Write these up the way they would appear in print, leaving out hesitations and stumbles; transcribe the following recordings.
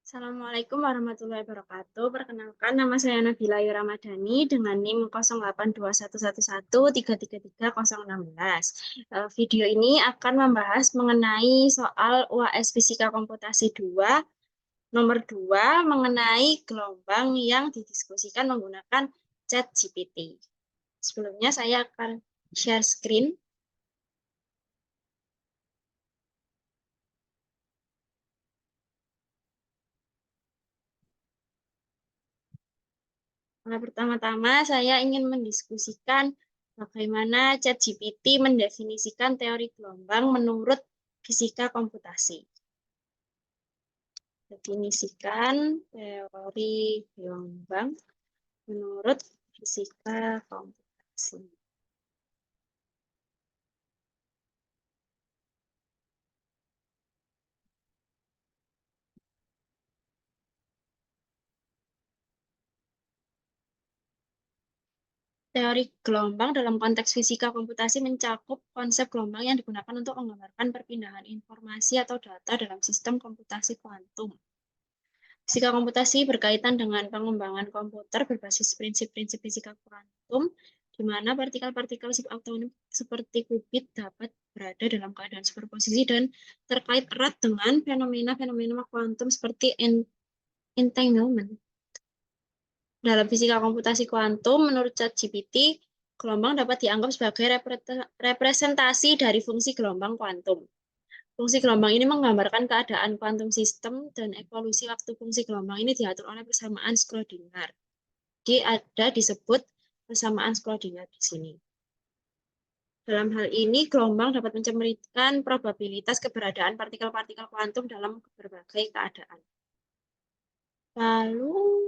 Assalamualaikum warahmatullahi wabarakatuh. Perkenalkan, nama saya Nabila Ayu Ramadhani dengan NIM 082111333016. Video ini akan membahas mengenai soal UAS Fisika Komputasi 2, nomor 2, mengenai gelombang yang didiskusikan menggunakan ChatGPT. Sebelumnya saya akan share screen. Nah, pertama-tama saya ingin mendiskusikan bagaimana ChatGPT mendefinisikan teori gelombang menurut fisika komputasi. Definisikan teori gelombang menurut fisika komputasi. Teori gelombang dalam konteks fisika komputasi mencakup konsep gelombang yang digunakan untuk menggambarkan perpindahan informasi atau data dalam sistem komputasi kuantum. Fisika komputasi berkaitan dengan pengembangan komputer berbasis prinsip-prinsip fisika kuantum, di mana partikel-partikel subatomic seperti qubit dapat berada dalam keadaan superposisi dan terkait erat dengan fenomena-fenomena kuantum seperti entanglement. Dalam fisika komputasi kuantum, menurut ChatGPT, gelombang dapat dianggap sebagai representasi dari fungsi gelombang kuantum. Fungsi gelombang ini menggambarkan keadaan kuantum sistem dan evolusi waktu fungsi gelombang ini diatur oleh persamaan Schrödinger. Jadi ada disebut persamaan Schrödinger di sini. Dalam hal ini, gelombang dapat mencerminkan probabilitas keberadaan partikel-partikel kuantum dalam berbagai keadaan. Lalu,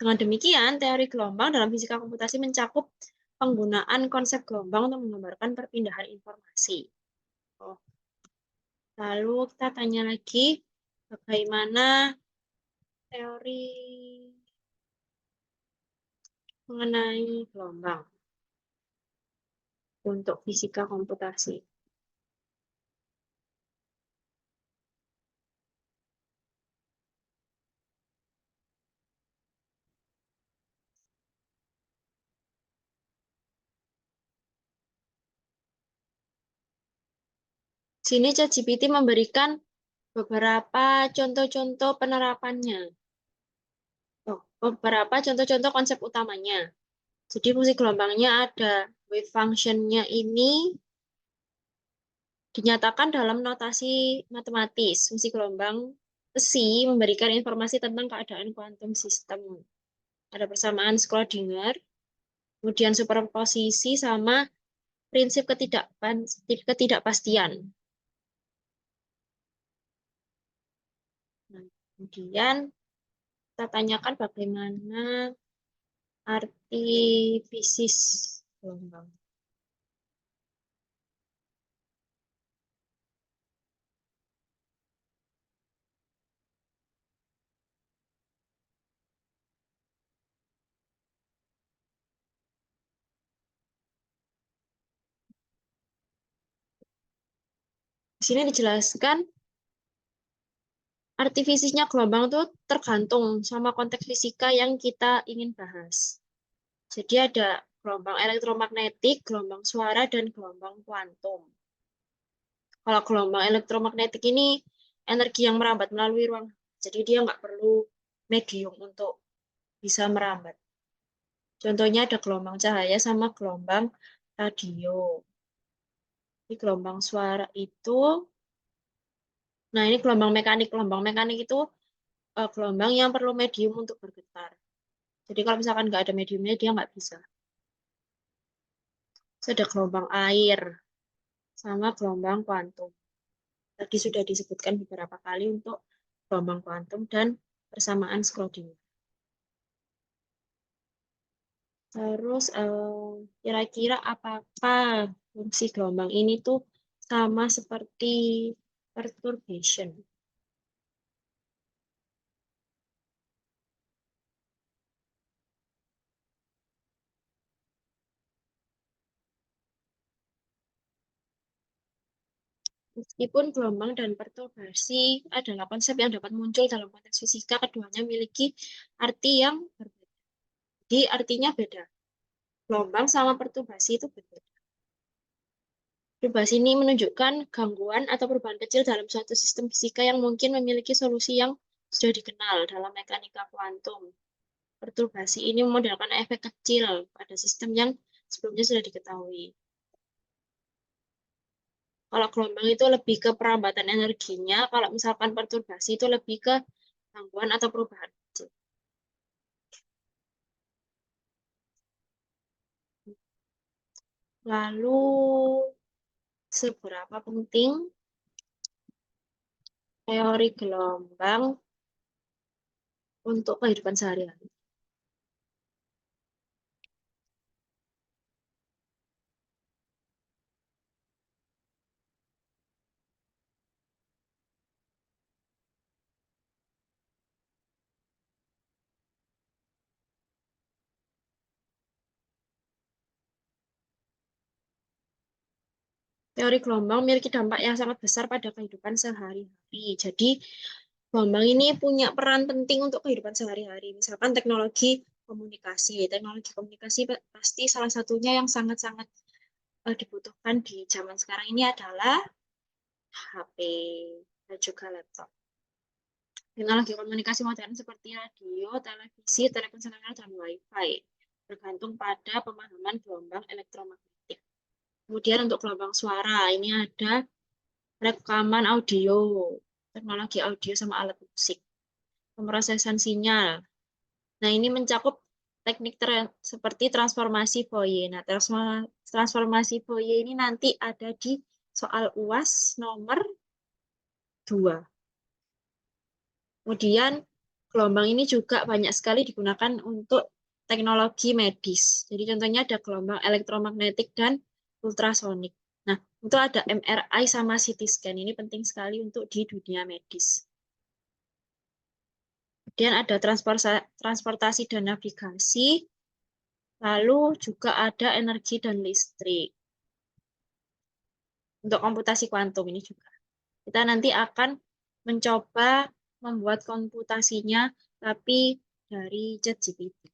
dengan demikian, teori gelombang dalam fisika komputasi mencakup penggunaan konsep gelombang untuk menggambarkan perpindahan informasi. Oh. Lalu kita tanya lagi, bagaimana teori mengenai gelombang untuk fisika komputasi. Sini ChatGPT memberikan beberapa contoh-contoh penerapannya. Beberapa contoh-contoh konsep utamanya. Jadi fungsi gelombangnya ada. Wave function-nya ini dinyatakan dalam notasi matematis. Fungsi gelombang besi memberikan informasi tentang keadaan kuantum sistem. Ada persamaan Schrödinger, kemudian superposisi sama prinsip ketidakpastian. Nah, kemudian kita tanyakan bagaimana arti fisis gelombang. Di sini dijelaskan arti fisisnya gelombang itu tergantung sama konteks fisika yang kita ingin bahas. Jadi ada gelombang elektromagnetik, gelombang suara, dan gelombang kuantum. Kalau gelombang elektromagnetik ini energi yang merambat melalui ruang, jadi dia nggak perlu medium untuk bisa merambat. Contohnya ada gelombang cahaya sama gelombang radio. Di gelombang suara itu, nah ini gelombang mekanik. Gelombang mekanik itu gelombang yang perlu medium untuk bergetar. Jadi kalau misalkan nggak ada mediumnya, dia nggak bisa. Terus ada gelombang air sama gelombang kuantum. Tadi sudah disebutkan beberapa kali untuk gelombang kuantum dan persamaan Schrödinger. Terus kira-kira apakah fungsi gelombang ini tuh sama seperti perturbation? Meskipun gelombang dan perturbasi adalah konsep yang dapat muncul dalam konteks fisika, keduanya memiliki arti yang berbeda. Jadi artinya beda. Gelombang sama perturbasi itu berbeda. Perturbasi ini menunjukkan gangguan atau perubahan kecil dalam suatu sistem fisika yang mungkin memiliki solusi yang sudah dikenal dalam mekanika kuantum. Perturbasi ini memodelkan efek kecil pada sistem yang sebelumnya sudah diketahui. Kalau gelombang itu lebih ke perambatan energinya, kalau misalkan perturbasi itu lebih ke gangguan atau perubahan kecil. Lalu, seberapa penting teori gelombang untuk kehidupan sehari-hari? Teori gelombang memiliki dampak yang sangat besar pada kehidupan sehari-hari. Jadi, gelombang ini punya peran penting untuk kehidupan sehari-hari. Misalkan teknologi komunikasi. Teknologi komunikasi pasti salah satunya yang sangat-sangat dibutuhkan di zaman sekarang ini adalah HP dan juga laptop. Teknologi komunikasi modern seperti radio, televisi, telepon seluler, dan Wi-Fi bergantung pada pemahaman gelombang elektromagnetik. Kemudian untuk gelombang suara, ini ada rekaman audio, teknologi audio sama alat musik, pemrosesan sinyal. Nah, ini mencakup teknik seperti transformasi Fourier. Nah, transformasi Fourier ini nanti ada di soal UAS nomor 2. Kemudian gelombang ini juga banyak sekali digunakan untuk teknologi medis. Jadi contohnya ada gelombang elektromagnetik dan ultrasonik. Nah, itu ada MRI sama CT scan. Ini penting sekali untuk di dunia medis. Kemudian ada transportasi dan navigasi. Lalu juga ada energi dan listrik. Untuk komputasi kuantum ini juga. Kita nanti akan mencoba membuat komputasinya, tapi dari ChatGPT.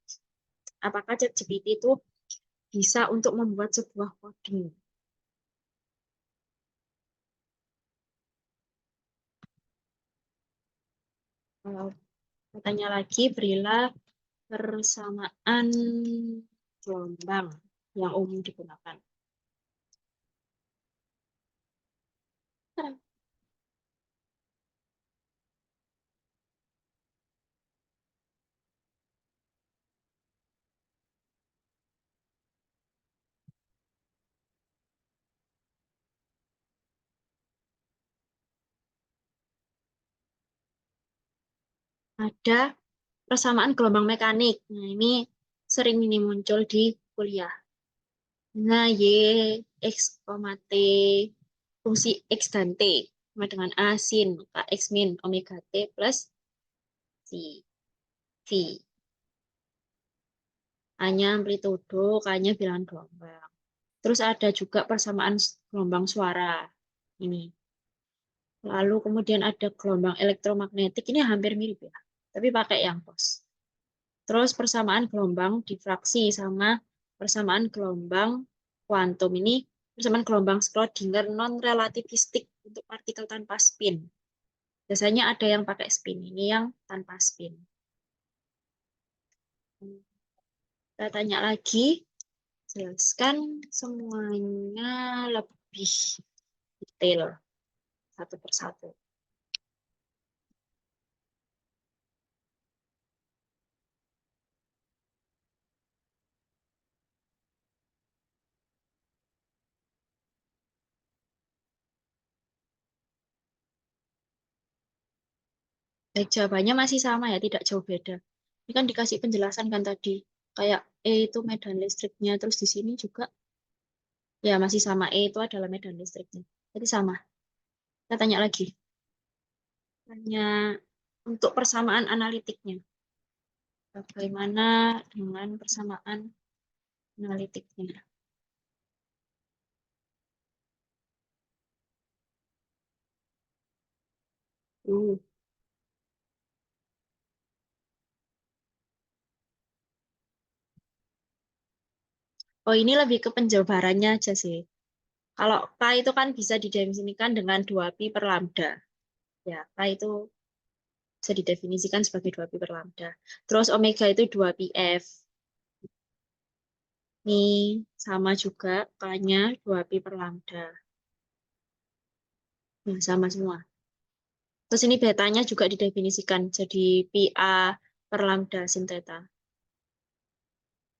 Apakah ChatGPT itu bisa untuk membuat sebuah coding? Katanya lagi, berilah persamaan gelombang yang umum digunakan. Ada persamaan gelombang mekanik. Nah, ini sering ini muncul di kuliah. Nah, Y, X, T, fungsi X dan T, sama dengan A sin, KX min, omega T plus C, V. A-nya amplitudo, K-nya bilangan gelombang. Terus ada juga persamaan gelombang suara. Ini. Lalu kemudian ada gelombang elektromagnetik. Ini hampir mirip ya, tapi pakai yang pos. Terus persamaan gelombang difraksi sama persamaan gelombang kuantum. Ini persamaan gelombang Schrödinger non-relativistik untuk partikel tanpa spin. Biasanya ada yang pakai spin, ini yang tanpa spin. Kita tanya lagi, jelaskan semuanya lebih detail satu persatu. Baik, jawabannya masih sama ya, tidak jauh beda. Ini kan dikasih penjelasan kan tadi, kayak E itu medan listriknya, terus di sini juga ya masih sama, E itu adalah medan listriknya. Jadi sama. Kita tanya lagi. Hanya untuk persamaan analitiknya. Bagaimana dengan persamaan analitiknya? Uh. Oh, ini lebih ke penjabarannya aja sih. Kalau K itu kan bisa didefinisikan dengan 2pi per lambda. Ya, K itu bisa didefinisikan sebagai 2pi per lambda. Terus omega itu 2pi F. Ini sama juga, K-nya 2pi per lambda. Nah, sama semua. Terus ini betanya juga didefinisikan jadi pi A per lambda sin theta.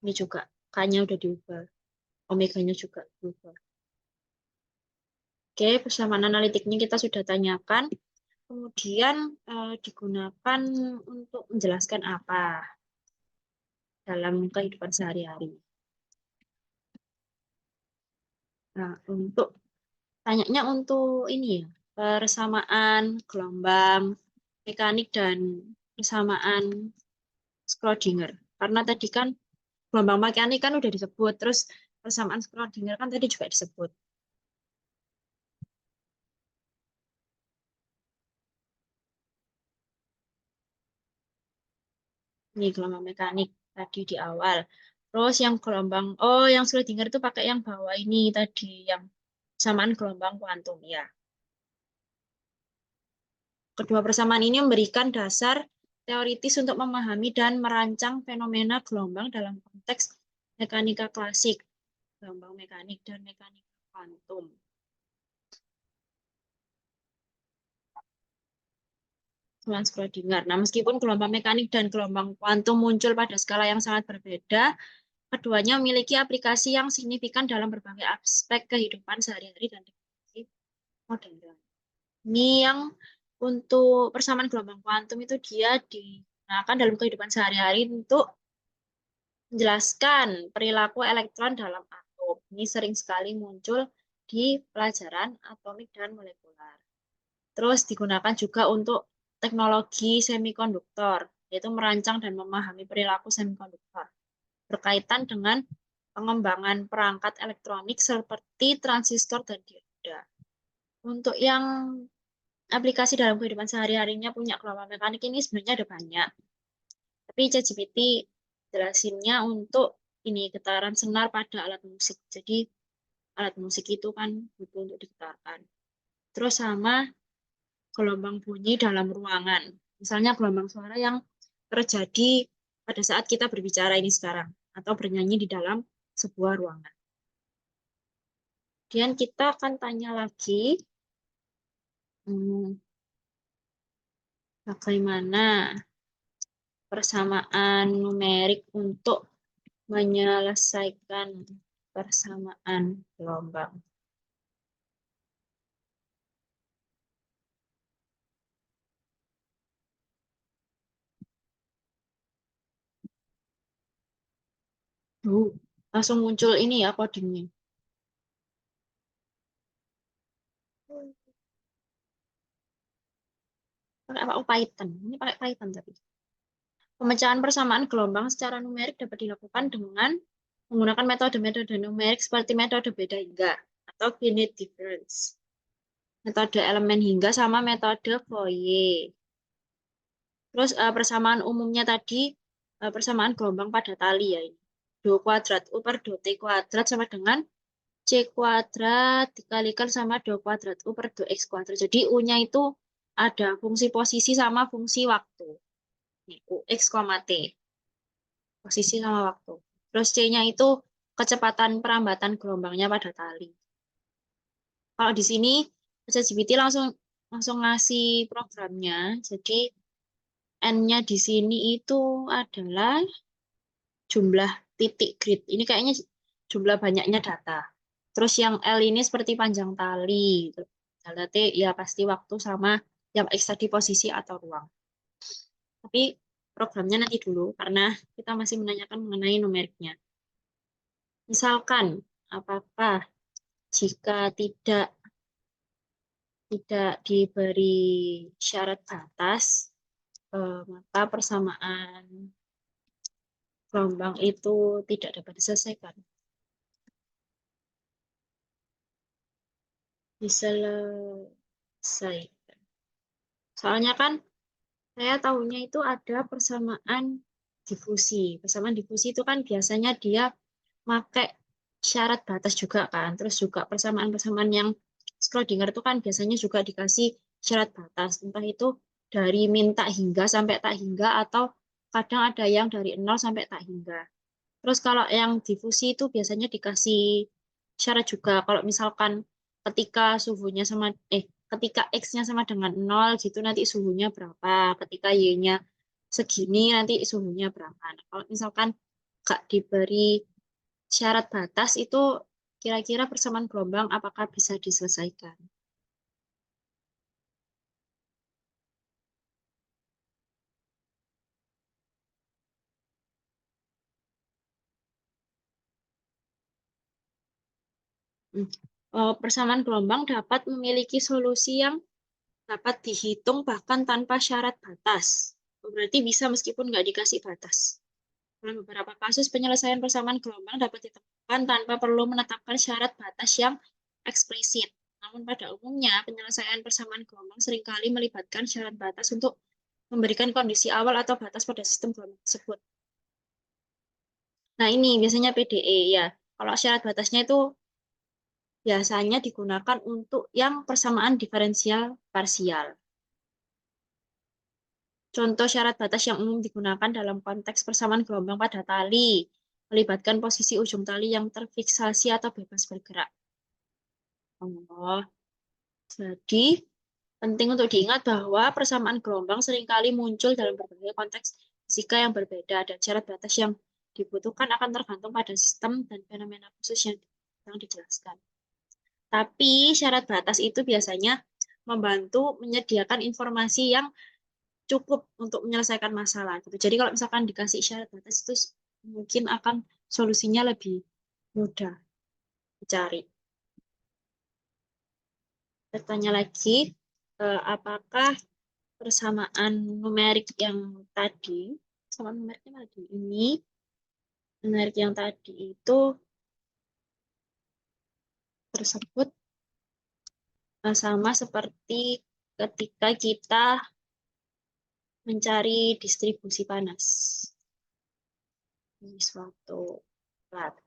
Ini juga K-nya udah diubah. Omeganya juga diubah. Oke, persamaan analitiknya kita sudah tanyakan. Kemudian digunakan untuk menjelaskan apa dalam kehidupan sehari-hari. Nah, untuk tanyanya untuk ini ya, persamaan gelombang mekanik dan persamaan Schrödinger. Karena tadi kan gelombang mekanik kan udah disebut, terus persamaan Schrödinger kan tadi juga disebut. Ini gelombang mekanik tadi di awal. Terus yang gelombang, oh yang Schrödinger itu pakai yang bawah ini tadi, yang persamaan gelombang kuantum ya. Kedua persamaan ini memberikan dasar teoritis untuk memahami dan merancang fenomena gelombang dalam konteks mekanika klasik, gelombang mekanik dan mekanika kuantum. Schrödinger. Nah, meskipun gelombang mekanik dan gelombang kuantum muncul pada skala yang sangat berbeda, keduanya memiliki aplikasi yang signifikan dalam berbagai aspek kehidupan sehari-hari dan teknologi modern. Ini yang untuk persamaan gelombang kuantum itu dia digunakan dalam kehidupan sehari-hari untuk menjelaskan perilaku elektron dalam atom. Ini sering sekali muncul di pelajaran atomik dan molekuler. Terus digunakan juga untuk teknologi semikonduktor, yaitu merancang dan memahami perilaku semikonduktor berkaitan dengan pengembangan perangkat elektronik seperti transistor dan dioda. Untuk yang aplikasi dalam kehidupan sehari-harinya punya gelombang mekanik ini sebenarnya ada banyak. Tapi ChatGPT jelasinnya untuk ini getaran senar pada alat musik. Jadi alat musik itu kan butuh untuk digetarkan. Terus sama gelombang bunyi dalam ruangan. Misalnya gelombang suara yang terjadi pada saat kita berbicara ini sekarang atau bernyanyi di dalam sebuah ruangan. Kemudian kita akan tanya lagi hmm, bagaimana persamaan numerik untuk menyelesaikan persamaan gelombang. Langsung muncul ini ya codingnya. Pakai apa? Oh, Python. Ini pakai Python tapi. Pemecahan persamaan gelombang secara numerik dapat dilakukan dengan menggunakan metode-metode numerik seperti metode beda hingga atau finite difference. Metode elemen hingga sama metode Fourier. Terus persamaan umumnya tadi persamaan gelombang pada tali ya ini. Do kuadrat U per do T kuadrat sama dengan C kuadrat dikalikan sama do kuadrat U per do X kuadrat. Jadi U-nya itu ada fungsi posisi sama fungsi waktu. Nih, UX, T. Posisi sama waktu. Terus C-nya itu kecepatan perambatan gelombangnya pada tali. Kalau di sini ChatGPT langsung langsung ngasih programnya. Jadi N-nya di sini itu adalah jumlah titik grid. Ini kayaknya jumlah banyaknya data. Terus yang L ini seperti panjang tali. Delta T ya pasti waktu sama yang X tadi posisi atau ruang. Tapi programnya nanti dulu karena kita masih menanyakan mengenai numeriknya. Misalkan apakah jika tidak diberi syarat batas, maka persamaan gelombang itu tidak dapat diselesaikan. Diselesaikan. Soalnya kan saya tahunya itu ada persamaan difusi. Persamaan difusi itu kan biasanya dia pakai syarat batas juga kan. Terus juga persamaan-persamaan yang Schrödinger itu kan biasanya juga dikasih syarat batas. Entah itu dari min tak hingga sampai tak hingga atau kadang ada yang dari nol sampai tak hingga. Terus kalau yang difusi itu biasanya dikasih syarat juga. Kalau misalkan ketika suhunya sama ketika X-nya sama dengan nol gitu nanti suhunya berapa. Ketika Y-nya segini nanti suhunya berapa. Nah, kalau misalkan nggak diberi syarat batas itu kira-kira persamaan gelombang apakah bisa diselesaikan? Hmm. Persamaan gelombang dapat memiliki solusi yang dapat dihitung bahkan tanpa syarat batas. Berarti bisa meskipun nggak dikasih batas. Dalam beberapa kasus, penyelesaian persamaan gelombang dapat ditemukan tanpa perlu menetapkan syarat batas yang eksplisit. Namun pada umumnya, penyelesaian persamaan gelombang seringkali melibatkan syarat batas untuk memberikan kondisi awal atau batas pada sistem gelombang tersebut. Nah, ini biasanya PDE ya. Kalau syarat batasnya itu biasanya digunakan untuk yang persamaan diferensial parsial. Contoh syarat batas yang umum digunakan dalam konteks persamaan gelombang pada tali, melibatkan posisi ujung tali yang terfiksasi atau bebas bergerak. Oh, jadi penting untuk diingat bahwa persamaan gelombang seringkali muncul dalam berbagai konteks fisika yang berbeda dan syarat batas yang dibutuhkan akan tergantung pada sistem dan fenomena khusus yang dijelaskan. Tapi syarat batas itu biasanya membantu menyediakan informasi yang cukup untuk menyelesaikan masalah gitu. Jadi kalau misalkan dikasih syarat batas itu mungkin akan solusinya lebih mudah dicari. Bertanya lagi, apakah persamaan numerik yang tadi, persamaan numeriknya tadi ini, numerik yang tadi itu tersebut sama seperti ketika kita mencari distribusi panas di suatu plat.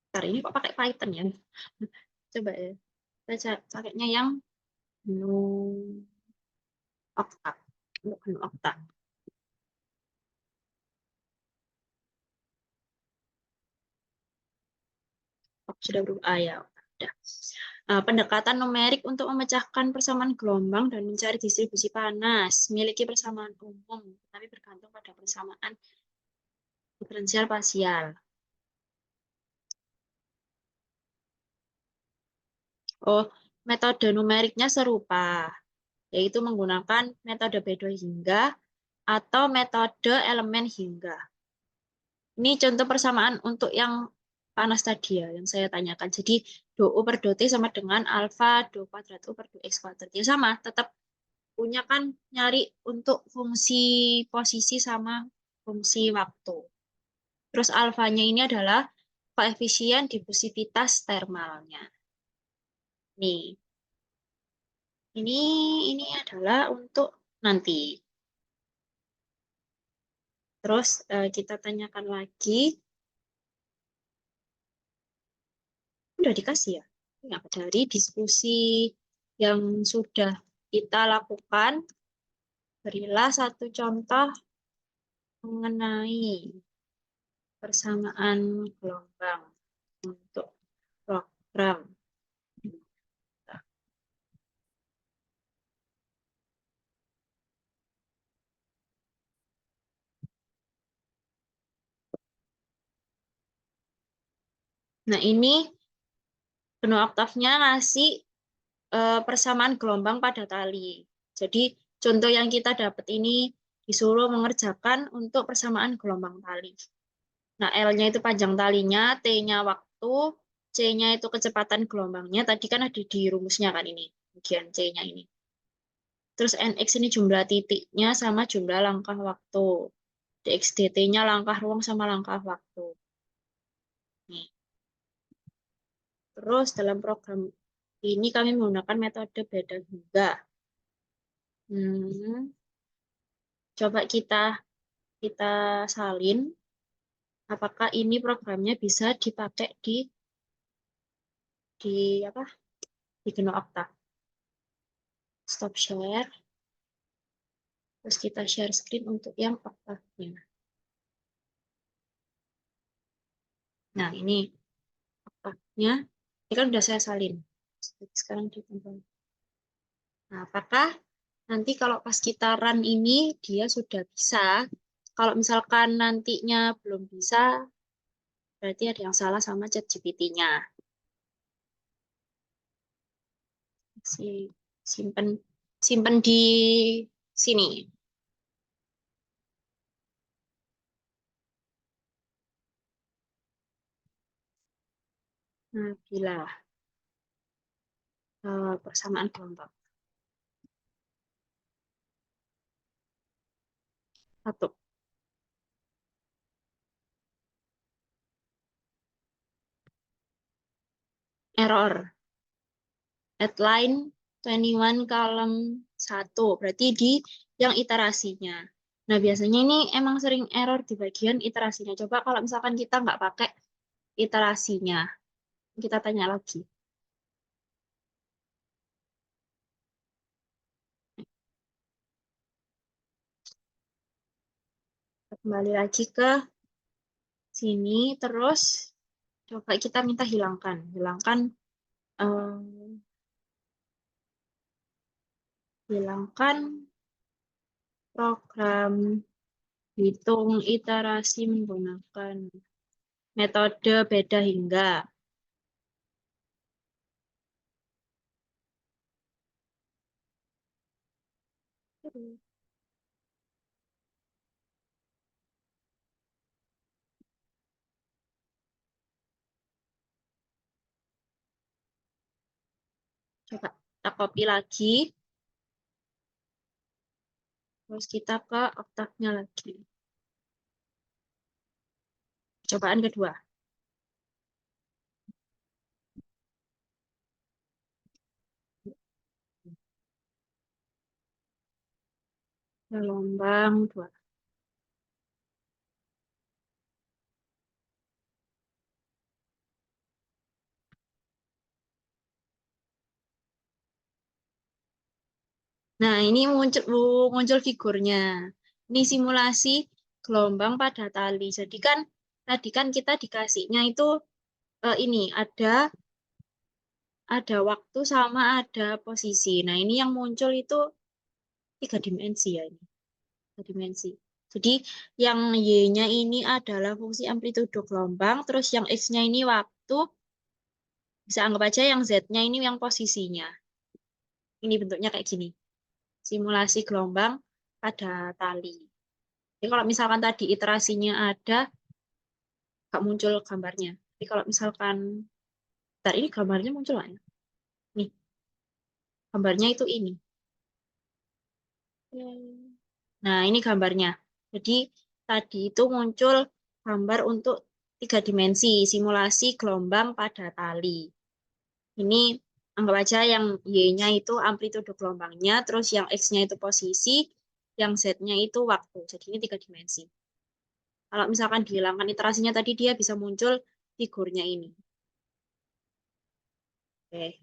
Ntar ini kok pakai Python ya? Coba ya. Kita pakainya yang GNU Okta. GNU Okta. Oh, sudah berubah ya. Udah. Pendekatan numerik untuk memecahkan persamaan gelombang dan mencari distribusi panas memiliki persamaan umum, tapi bergantung pada persamaan diferensial parsial. Oh, metode numeriknya serupa, yaitu menggunakan metode Bedo hingga atau metode elemen hingga. Ini contoh persamaan untuk yang panas tadi ya, yang saya tanyakan. Jadi, do U per do T sama dengan alfa do kuadrat U per do X kuadrat. Ya sama, tetap punya kan nyari untuk fungsi posisi sama fungsi waktu. Terus alfanya ini adalah koefisien difusivitas termalnya. Nih, ini ini adalah untuk nanti. Terus kita tanyakan lagi, udah dikasih ya? Enggak, dari diskusi yang sudah kita lakukan, berilah satu contoh mengenai persamaan gelombang untuk program. Nah, ini penuh oktavnya ngasih persamaan gelombang pada tali. Jadi, contoh yang kita dapat ini disuruh mengerjakan untuk persamaan gelombang tali. Nah, L-nya itu panjang talinya, T-nya waktu, C-nya itu kecepatan gelombangnya. Tadi kan ada di rumusnya kan ini, bagian C-nya ini. Terus NX ini jumlah titiknya sama jumlah langkah waktu. DXDT-nya langkah ruang sama langkah waktu. Nih. Terus dalam program ini kami menggunakan metode beda hingga. Hmm, coba kita salin apakah ini programnya bisa dipakai di apa? Di GNU Okta. Stop share. Terus kita share screen untuk yang Okta-nya. Nah, ini Okta-nya. Ini kan udah saya salin. Sekarang ditambah. Nah, apakah nanti kalau pas kita run ini dia sudah bisa? Kalau misalkan nantinya belum bisa, berarti ada yang salah sama ChatGPT-nya. Simpen simpen di sini. Nah, bila persamaan kelompok. Satu, error. Headline 21 column 1. Berarti di yang iterasinya. Nah, biasanya ini emang sering error di bagian iterasinya. Coba kalau misalkan kita nggak pakai iterasinya. Kita tanya lagi. Kembali lagi ke sini. Terus coba kita minta hilangkan. Hilangkan program hitung iterasi menggunakan metode beda hingga. Coba kita copy lagi, terus kita ke otaknya lagi. Cobaan kedua. Gelombang dua. Nah, ini muncul figurnya. Ini simulasi gelombang pada tali. Jadi kan tadi kan kita dikasihnya itu ini ada waktu sama ada posisi. Nah, ini yang muncul itu tiga dimensi ya ini. Tiga dimensi. Jadi yang Y-nya ini adalah fungsi amplitudo gelombang, terus yang X-nya ini waktu, bisa anggap aja yang Z-nya ini yang posisinya. Ini bentuknya kayak gini. Simulasi gelombang pada tali. Jadi kalau misalkan tadi iterasinya ada, nggak muncul gambarnya. Tapi kalau misalkan, bentar ini gambarnya muncul nggak ya? Nih, gambarnya itu ini. Nah, ini gambarnya. Jadi tadi itu muncul gambar untuk tiga dimensi, simulasi gelombang pada tali. Ini anggap aja yang Y-nya itu amplitudo gelombangnya, terus yang X-nya itu posisi, yang Z-nya itu waktu. Jadi ini tiga dimensi. Kalau misalkan dihilangkan iterasinya tadi, dia bisa muncul figurnya ini. Oke.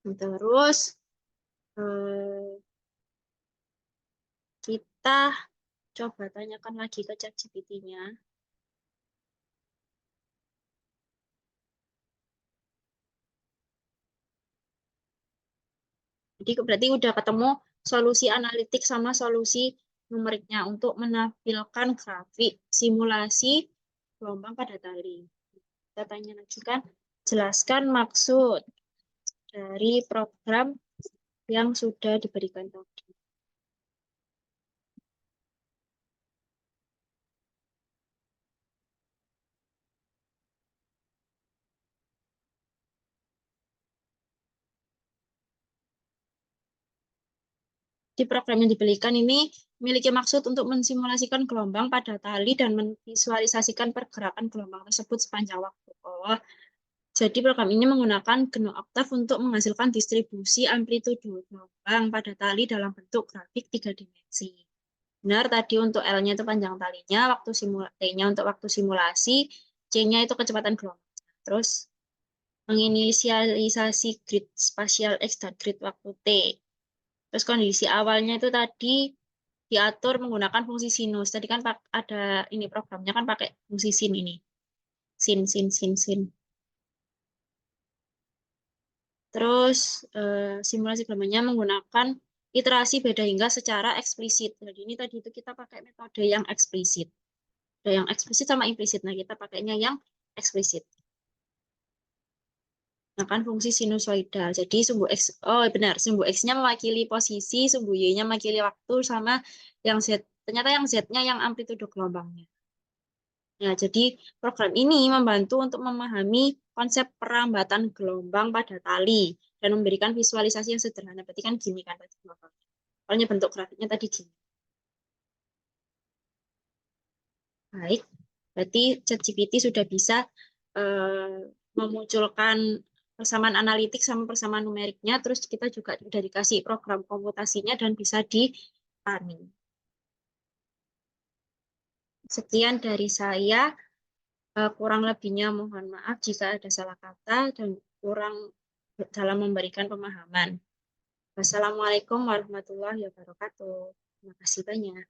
Terus eh, kita coba tanyakan lagi ke ChatGPT-nya. Jadi berarti udah ketemu solusi analitik sama solusi numeriknya untuk menampilkan grafik simulasi gelombang pada tali. Kita tanya lagi kan, jelaskan maksud dari program yang sudah diberikan tadi. Jadi program yang diberikan ini memiliki maksud untuk mensimulasikan gelombang pada tali dan memvisualisasikan pergerakan gelombang tersebut sepanjang waktu. Oh, jadi program ini menggunakan GNU Octave untuk menghasilkan distribusi amplitudo gelombang pada tali dalam bentuk grafik 3 dimensi. Benar, tadi untuk L-nya itu panjang talinya, T-nya untuk waktu simulasi, C-nya itu kecepatan gelombang. Terus menginisialisasi grid spasial X dan grid waktu T. Terus kondisi awalnya itu tadi diatur menggunakan fungsi sinus. Tadi kan ada ini programnya kan pakai fungsi sin ini. Sin. Terus simulasi gelombangnya menggunakan iterasi beda hingga secara eksplisit. Jadi ini tadi itu kita pakai metode yang eksplisit. Ada yang eksplisit sama implisit. Nah, kita pakainya yang eksplisit. Menggunakan fungsi sinusoidal. Jadi sumbu X, oh benar, sumbu X-nya mewakili posisi, sumbu Y-nya mewakili waktu, sama yang Z. Ternyata yang Z-nya yang amplitudo gelombangnya. Ya, jadi program ini membantu untuk memahami konsep perambatan gelombang pada tali dan memberikan visualisasi yang sederhana. Berarti kan gini kan tadi gelombangnya. Soalnya bentuk grafiknya tadi gini. Baik, berarti ChatGPT sudah bisa memunculkan persamaan analitik sama persamaan numeriknya, terus kita juga sudah dikasih program komputasinya dan bisa dipahami. Sekian dari saya. Kurang lebihnya mohon maaf jika ada salah kata dan kurang dalam memberikan pemahaman. Wassalamualaikum warahmatullahi wabarakatuh. Terima kasih banyak.